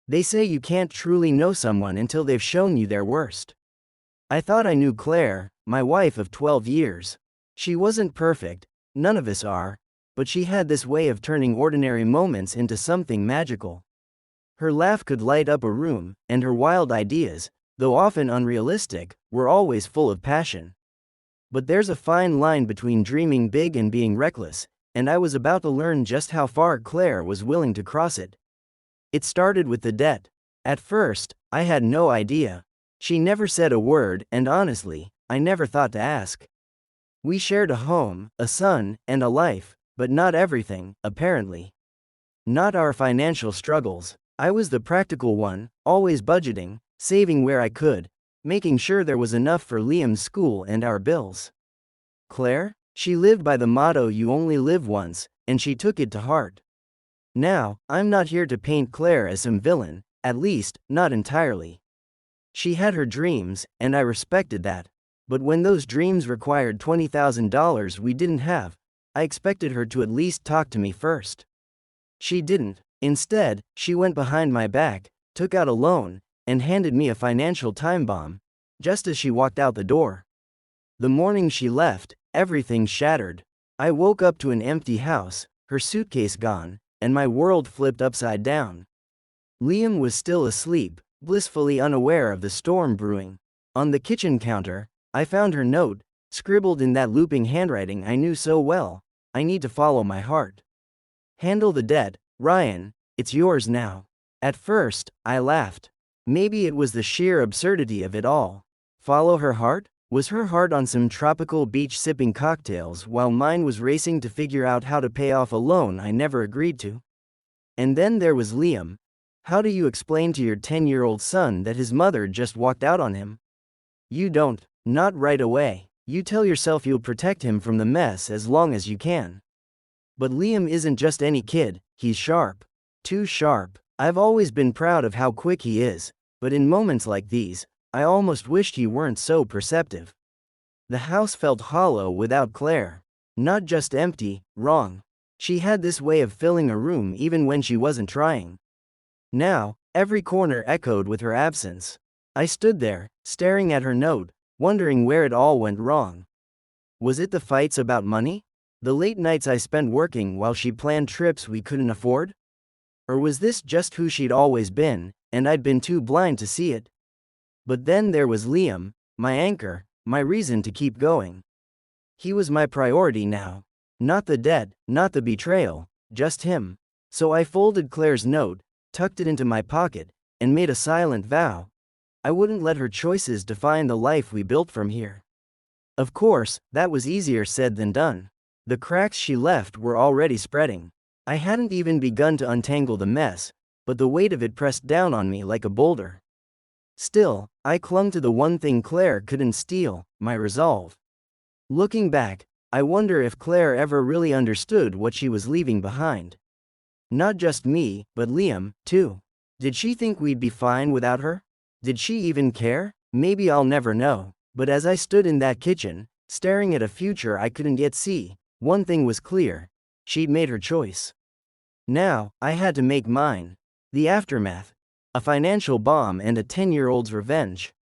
They say you can't truly know someone until they've shown you their worst. I thought I knew Claire, my wife of 12 years. She wasn't perfect, none of us are, but she had this way of turning ordinary moments into something magical. Her laugh could light up a room, and her wild ideas, though often unrealistic, were always full of passion. But there's a fine line between dreaming big and being reckless, and I was about to learn just how far Claire was willing to cross it. It started with the debt. At first, I had no idea. She never said a word, and honestly, I never thought to ask. We shared a home, a son, and a life, but not everything, apparently. Not our financial struggles. I was the practical one, always budgeting, saving where I could, making sure there was enough for Liam's school and our bills. Claire? She lived by the motto "you only live once," and she took it to heart. Now, I'm not here to paint Claire as some villain, at least, not entirely. She had her dreams, and I respected that. But when those dreams required $20,000 we didn't have, I expected her to at least talk to me first. She didn't. Instead, she went behind my back, took out a loan, and handed me a financial time bomb, just as she walked out the door. The morning she left, everything shattered. I woke up to an empty house, her suitcase gone, and my world flipped upside down. Liam was still asleep, blissfully unaware of the storm brewing. On the kitchen counter, I found her note, scribbled in that looping handwriting I knew so well. I need to follow my heart. Handle the debt, Ryan, it's yours now. At first, I laughed. Maybe it was the sheer absurdity of it all. Follow her heart? Was her heart on some tropical beach sipping cocktails while mine was racing to figure out how to pay off a loan I never agreed to? And then there was Liam. How do you explain to your 10-year-old son that his mother just walked out on him? You don't, not right away. You tell yourself you'll protect him from the mess as long as you can. But Liam isn't just any kid, he's sharp. Too sharp. I've always been proud of how quick he is, but in moments like these, I almost wished he weren't so perceptive. The house felt hollow without Claire. Not just empty, wrong. She had this way of filling a room even when she wasn't trying. Now, every corner echoed with her absence. I stood there, staring at her note, wondering where it all went wrong. Was it the fights about money? The late nights I spent working while she planned trips we couldn't afford? Or was this just who she'd always been, and I'd been too blind to see it? But then there was Liam, my anchor, my reason to keep going. He was my priority now. Not the debt, not the betrayal, just him. So I folded Claire's note, tucked it into my pocket, and made a silent vow. I wouldn't let her choices define the life we built from here. Of course, that was easier said than done. The cracks she left were already spreading. I hadn't even begun to untangle the mess, but the weight of it pressed down on me like a boulder. Still, I clung to the one thing Claire couldn't steal, my resolve. Looking back, I wonder if Claire ever really understood what she was leaving behind. Not just me, but Liam, too. Did she think we'd be fine without her? Did she even care? Maybe I'll never know. But as I stood in that kitchen, staring at a future I couldn't yet see, one thing was clear. She'd made her choice. Now, I had to make mine. The aftermath. A financial bomb and a 10-year-old's revenge.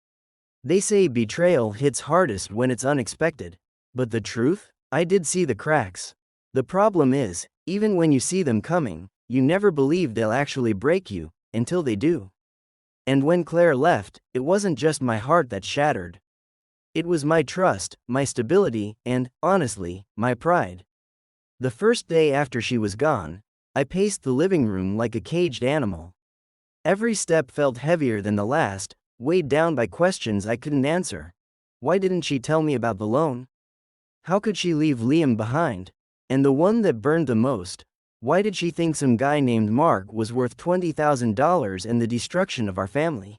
They say betrayal hits hardest when it's unexpected. But the truth? I did see the cracks. The problem is, even when you see them coming, you never believe they'll actually break you, until they do. And when Claire left, it wasn't just my heart that shattered. It was my trust, my stability, and, honestly, my pride. The first day after she was gone, I paced the living room like a caged animal. Every step felt heavier than the last, weighed down by questions I couldn't answer. Why didn't she tell me about the loan? How could she leave Liam behind? And the one that burned the most, why did she think some guy named Mark was worth $20,000 and the destruction of our family?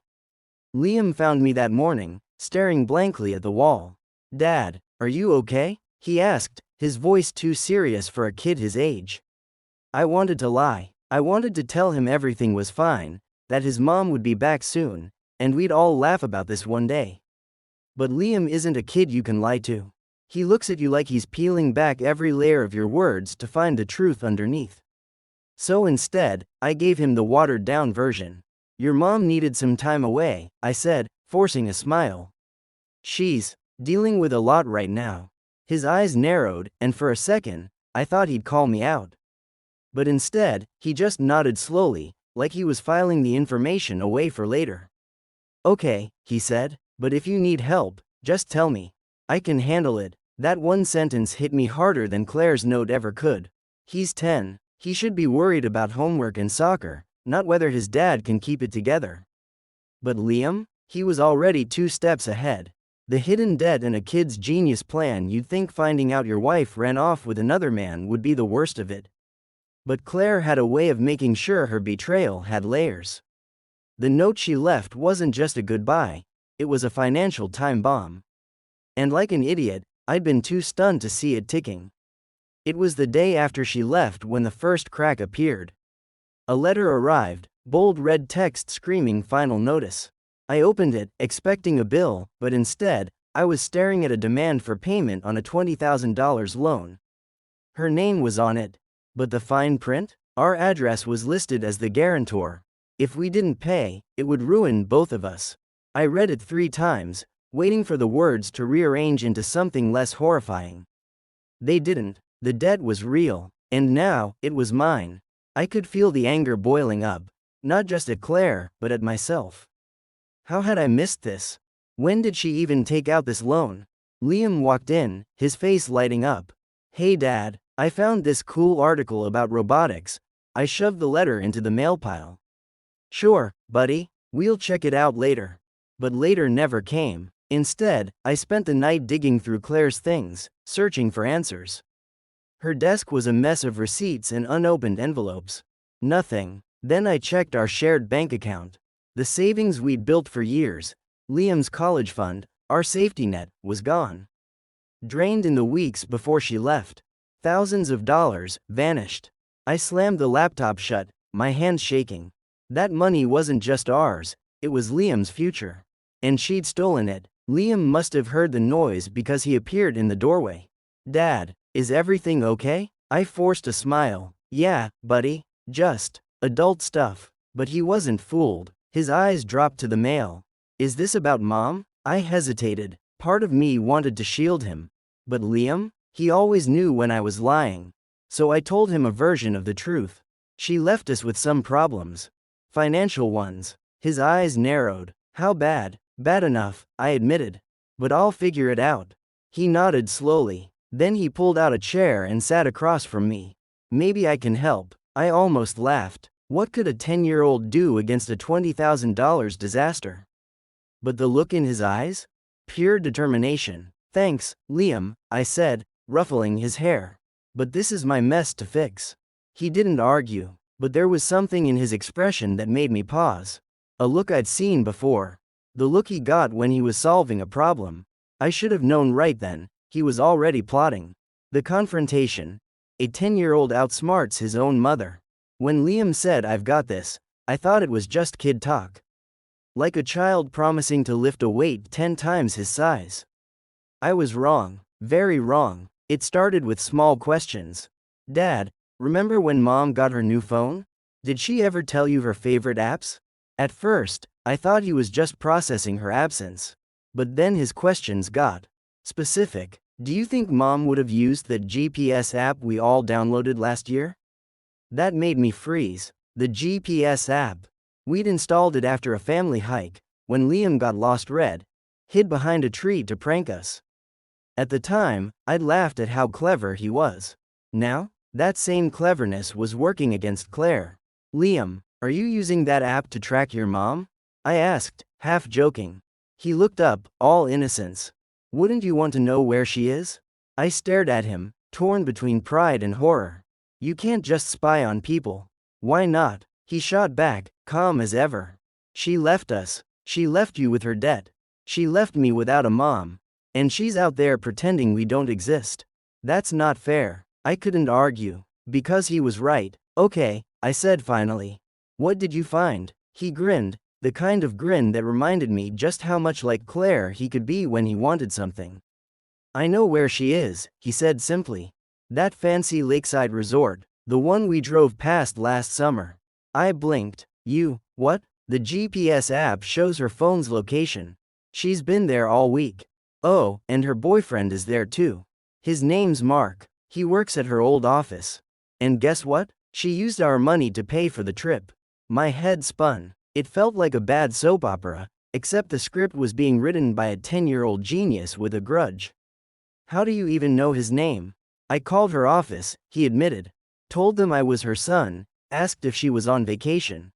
Liam found me that morning, staring blankly at the wall. "Dad, are you okay?" he asked, his voice too serious for a kid his age. I wanted to lie. I wanted to tell him everything was fine, that his mom would be back soon, and we'd all laugh about this one day. But Liam isn't a kid you can lie to. He looks at you like he's peeling back every layer of your words to find the truth underneath. So instead, I gave him the watered-down version. Your mom needed some time away, I said, forcing a smile. She's dealing with a lot right now. His eyes narrowed, and for a second, I thought he'd call me out. But instead, he just nodded slowly, like he was filing the information away for later. Okay, he said, but if you need help, just tell me. I can handle it. That one sentence hit me harder than Claire's note ever could. He's 10. He should be worried about homework and soccer, not whether his dad can keep it together. But Liam? He was already 2 steps ahead. The hidden debt and a kid's genius plan. You'd think finding out your wife ran off with another man would be the worst of it. But Claire had a way of making sure her betrayal had layers. The note she left wasn't just a goodbye, it was a financial time bomb. And like an idiot, I'd been too stunned to see it ticking. It was the day after she left when the first crack appeared. A letter arrived, bold red text screaming final notice. I opened it, expecting a bill, but instead, I was staring at a demand for payment on a $20,000 loan. Her name was on it. But the fine print? Our address was listed as the guarantor. If we didn't pay, it would ruin both of us. I read it 3 times, waiting for the words to rearrange into something less horrifying. They didn't. The debt was real, and now, it was mine. I could feel the anger boiling up, not just at Claire, but at myself. How had I missed this? When did she even take out this loan? Liam walked in, his face lighting up. Hey Dad, I found this cool article about robotics. I shoved the letter into the mail pile. Sure, buddy, we'll check it out later. But later never came. Instead, I spent the night digging through Claire's things, searching for answers. Her desk was a mess of receipts and unopened envelopes. Nothing. Then I checked our shared bank account. The savings we'd built for years, Liam's college fund, our safety net, was gone. Drained in the weeks before she left. Thousands of dollars vanished. I slammed the laptop shut, my hands shaking. That money wasn't just ours, it was Liam's future. And she'd stolen it. Liam must have heard the noise because he appeared in the doorway. Dad, is everything okay? I forced a smile. Yeah, buddy, just adult stuff. But he wasn't fooled. His eyes dropped to the mail. Is this about Mom? I hesitated. Part of me wanted to shield him. But Liam? He always knew when I was lying. So I told him a version of the truth. She left us with some problems. Financial ones. His eyes narrowed. How bad? Bad enough, I admitted. But I'll figure it out. He nodded slowly. Then he pulled out a chair and sat across from me. Maybe I can help. I almost laughed. What could a 10-year-old do against a $20,000 disaster? But the look in his eyes? Pure determination. Thanks, Liam, I said, ruffling his hair. But this is my mess to fix. He didn't argue, but there was something in his expression that made me pause. A look I'd seen before. The look he got when he was solving a problem. I should have known right then, he was already plotting. The confrontation. A 10-year-old outsmarts his own mother. When Liam said I've got this, I thought it was just kid talk. Like a child promising to lift a weight 10 times his size. I was wrong, very wrong. It started with small questions. Dad, remember when Mom got her new phone? Did she ever tell you her favorite apps? At first, I thought he was just processing her absence. But then his questions got specific. Do you think Mom would have used that GPS app we all downloaded last year? That made me freeze. The GPS app. We'd installed it after a family hike, when Liam got lost hid behind a tree to prank us. At the time, I'd laughed at how clever he was. Now, that same cleverness was working against Claire. Liam, are you using that app to track your mom? I asked, half joking. He looked up, all innocence. Wouldn't you want to know where she is? I stared at him, torn between pride and horror. You can't just spy on people. Why not? He shot back, calm as ever. She left us. She left you with her debt. She left me without a mom. And she's out there pretending we don't exist. That's not fair. I couldn't argue. Because he was right. Okay, I said finally. What did you find? He grinned, the kind of grin that reminded me just how much like Claire he could be when he wanted something. I know where she is, he said simply. That fancy lakeside resort, the one we drove past last summer. I blinked. You, what? The GPS app shows her phone's location. She's been there all week. Oh, and her boyfriend is there too. His name's Mark. He works at her old office. And guess what? She used our money to pay for the trip. My head spun. It felt like a bad soap opera, except the script was being written by a 10-year-old genius with a grudge. How do you even know his name? I called her office, he admitted. Told them I was her son, asked if she was on vacation.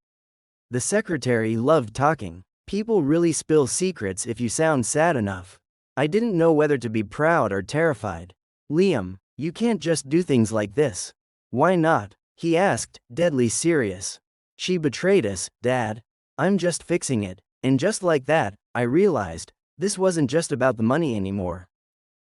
The secretary loved talking. People really spill secrets if you sound sad enough. I didn't know whether to be proud or terrified. Liam, you can't just do things like this. Why not? He asked, deadly serious. She betrayed us, Dad. I'm just fixing it. And just like that, I realized, this wasn't just about the money anymore.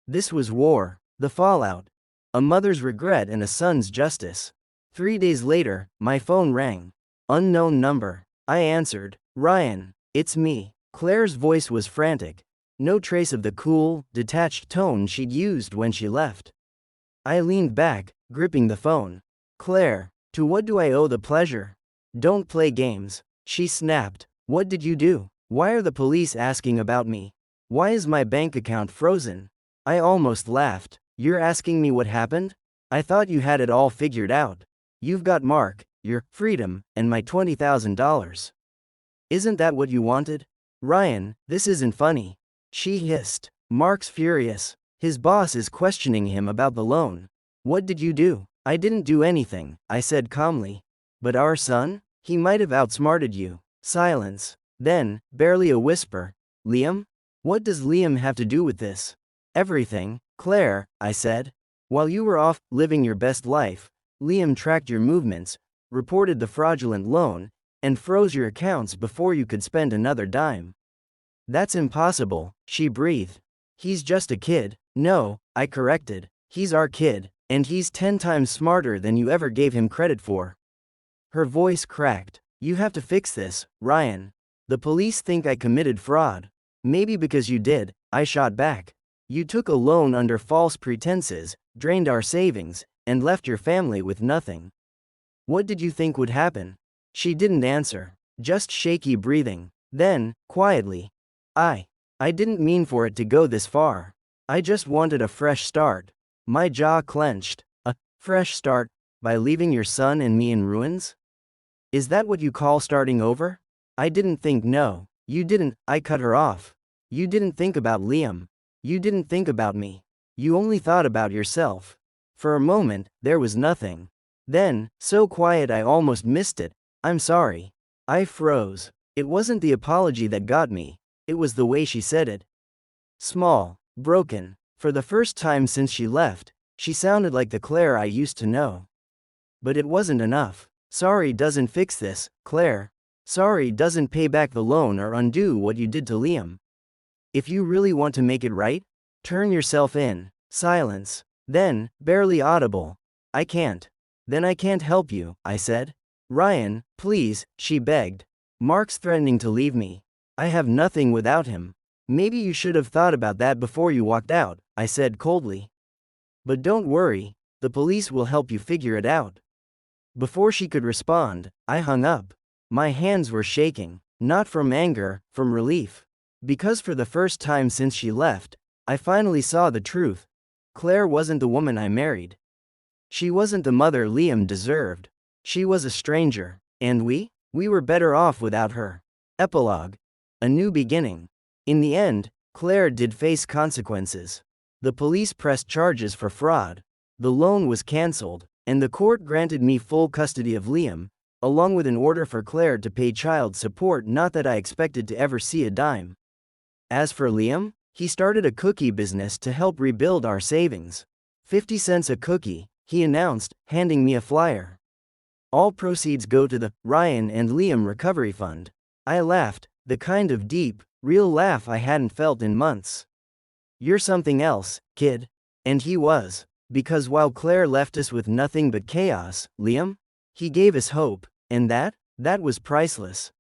This was war, the fallout. A mother's regret and a son's justice. 3 days later, my phone rang. Unknown number. I answered. Ryan, it's me. Claire's voice was frantic. No trace of the cool, detached tone she'd used when she left. I leaned back, gripping the phone. Claire, to what do I owe the pleasure? Don't play games. She snapped. What did you do? Why are the police asking about me? Why is my bank account frozen? I almost laughed. You're asking me what happened? I thought you had it all figured out. You've got Mark, your freedom, and my $20,000. Isn't that what you wanted? Ryan, this isn't funny. She hissed. Mark's furious. His boss is questioning him about the loan. What did you do? I didn't do anything, I said calmly. But our son? He might have outsmarted you. Silence. Then, barely a whisper. Liam? What does Liam have to do with this? Everything, Claire, I said. While you were off, living your best life, Liam tracked your movements, reported the fraudulent loan, and froze your accounts before you could spend another dime. That's impossible, she breathed. He's just a kid. No, I corrected. He's our kid, and he's 10 times smarter than you ever gave him credit for. Her voice cracked. You have to fix this, Ryan. The police think I committed fraud. Maybe because you did, I shot back. You took a loan under false pretenses, drained our savings, and left your family with nothing. What did you think would happen? She didn't answer, just shaky breathing. Then, quietly, I didn't mean for it to go this far. I just wanted a fresh start. My jaw clenched. A fresh start? By leaving your son and me in ruins? Is that what you call starting over? I didn't think. No, you didn't. I cut her off. You didn't think about Liam. You didn't think about me. You only thought about yourself. For a moment, there was nothing. Then, so quiet I almost missed it. I'm sorry. I froze. It wasn't the apology that got me. It was the way she said it. Small, broken. For the first time since she left, she sounded like the Claire I used to know. But it wasn't enough. Sorry doesn't fix this, Claire. Sorry doesn't pay back the loan or undo what you did to Liam. If you really want to make it right, turn yourself in. Silence. Then, barely audible. I can't. Then I can't help you, I said. Ryan, please, she begged. Mark's threatening to leave me. I have nothing without him. Maybe you should have thought about that before you walked out, I said coldly. But don't worry, the police will help you figure it out. Before she could respond, I hung up. My hands were shaking, not from anger, from relief. Because for the first time since she left, I finally saw the truth. Claire wasn't the woman I married. She wasn't the mother Liam deserved. She was a stranger, and we were better off without her. Epilogue. A new beginning. In the end, Claire did face consequences. The police pressed charges for fraud. The loan was cancelled, and the court granted me full custody of Liam, along with an order for Claire to pay child support. Not that I expected to ever see a dime. As for Liam, he started a cookie business to help rebuild our savings. 50 cents a cookie, he announced, handing me a flyer. All proceeds go to the Ryan and Liam Recovery Fund. I laughed, the kind of deep, real laugh I hadn't felt in months. You're something else, kid. And he was. Because while Claire left us with nothing but chaos, Liam? He gave us hope, and that was priceless.